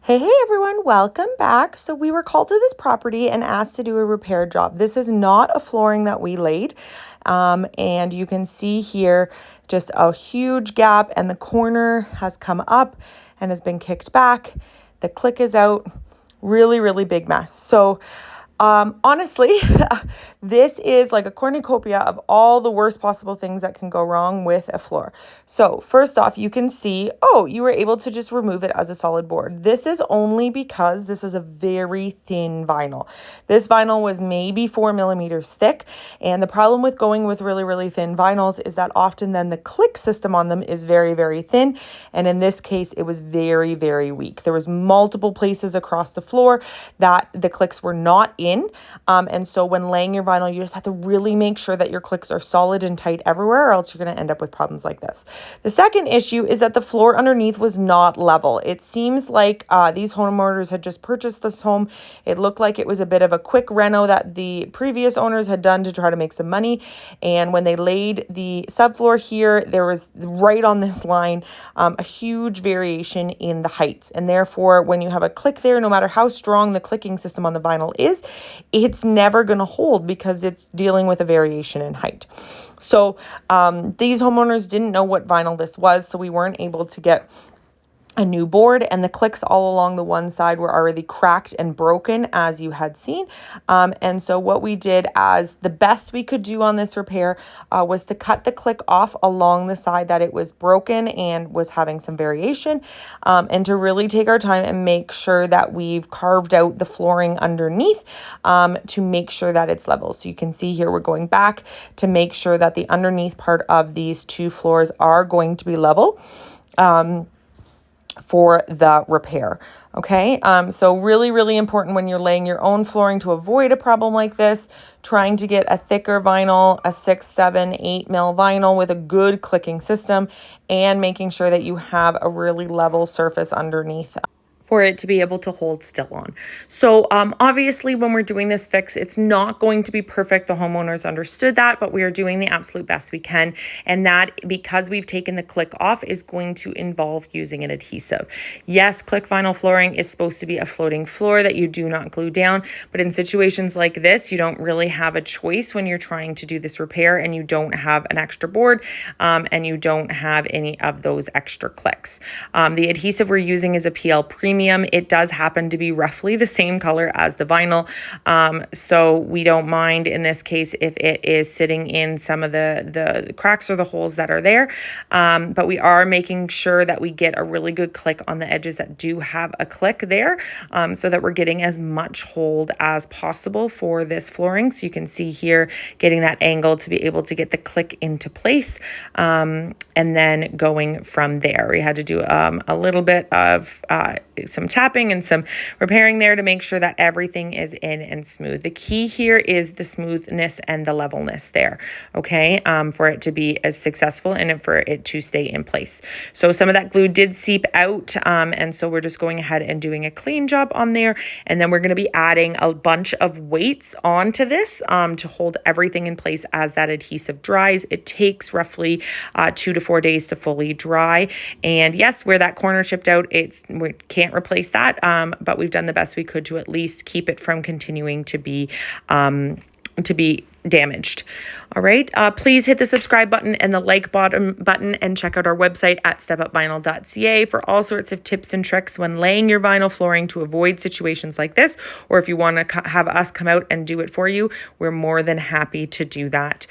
Hey everyone, welcome back. So we were called to this property and asked to do a repair job. This is not a flooring that we laid. And you can see here just a huge gap, and the corner has come up and has been kicked back. The click is out. Really, really big mess. So honestly, this is like a cornucopia of all the worst possible things that can go wrong with a floor. So first off, you can see, oh, you were able to just remove it as a solid board. This is only because this is a very thin vinyl. This vinyl was maybe 4 millimeters thick. And the problem with going with really, really thin vinyls is that often then the click system on them is very, very thin. And in this case, it was very, very weak. There was multiple places across the floor that the clicks were not in. And so when laying your vinyl, you just have to really make sure that your clicks are solid and tight everywhere, or else you're going to end up with problems like this. The second issue is that the floor underneath was not level. It seems like these homeowners had just purchased this home. It looked like it was a bit of a quick reno that the previous owners had done to try to make some money. And when they laid the subfloor here, there was right on this line a huge variation in the heights. And therefore, when you have a click there, no matter how strong the clicking system on the vinyl is, it's never going to hold because it's dealing with a variation in height. So these homeowners didn't know what vinyl this was, so we weren't able to get a new board, and the clicks all along the one side were already cracked and broken, as you had seen. And so what we did as the best we could do on this repair was to cut the click off along the side that it was broken and was having some variation, and to really take our time and make sure that we've carved out the flooring underneath to make sure that it's level. So you can see here we're going back to make sure that the underneath part of these two floors are going to be level for the repair. Okay, so really, really important when you're laying your own flooring to avoid a problem like this, trying to get a thicker vinyl, a 6, 7, 8 mil vinyl with a good clicking system, and making sure that you have a really level surface underneath for it to be able to hold still on. So obviously when we're doing this fix, it's not going to be perfect. The homeowners understood that, but we are doing the absolute best we can. And that, because we've taken the click off, is going to involve using an adhesive. Yes, click vinyl flooring is supposed to be a floating floor that you do not glue down, but in situations like this, you don't really have a choice when you're trying to do this repair and you don't have an extra board and you don't have any of those extra clicks. The adhesive we're using is a PL Premium. It does happen to be roughly the same color as the vinyl. So we don't mind in this case if it is sitting in some of the cracks or the holes that are there. But we are making sure that we get a really good click on the edges that do have a click there, so that we're getting as much hold as possible for this flooring. So you can see here, getting that angle to be able to get the click into place, and then going from there. We had to do a little bit of some tapping and some repairing there to make sure that everything is in and smooth. The key here is the smoothness and the levelness there, okay, for it to be as successful and for it to stay in place. So some of that glue did seep out, and so we're just going ahead and doing a clean job on there, and then we're going to be adding a bunch of weights onto this to hold everything in place as that adhesive dries. It takes roughly 2 to 4 days to fully dry, and yes, where that corner chipped out, we can't replace that, but we've done the best we could to at least keep it from continuing to be damaged. All right, please hit the subscribe button and the like button, and check out our website at stepupvinyl.ca for all sorts of tips and tricks when laying your vinyl flooring to avoid situations like this, or if you want to have us come out and do it for you, we're more than happy to do that.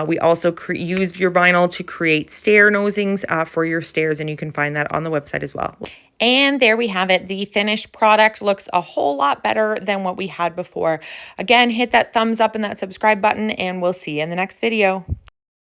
We also use your vinyl to create stair nosings for your stairs, and you can find that on the website as well. And there we have it. The finished product looks a whole lot better than what we had before. Again, hit that thumbs up and that subscribe button, and we'll see you in the next video.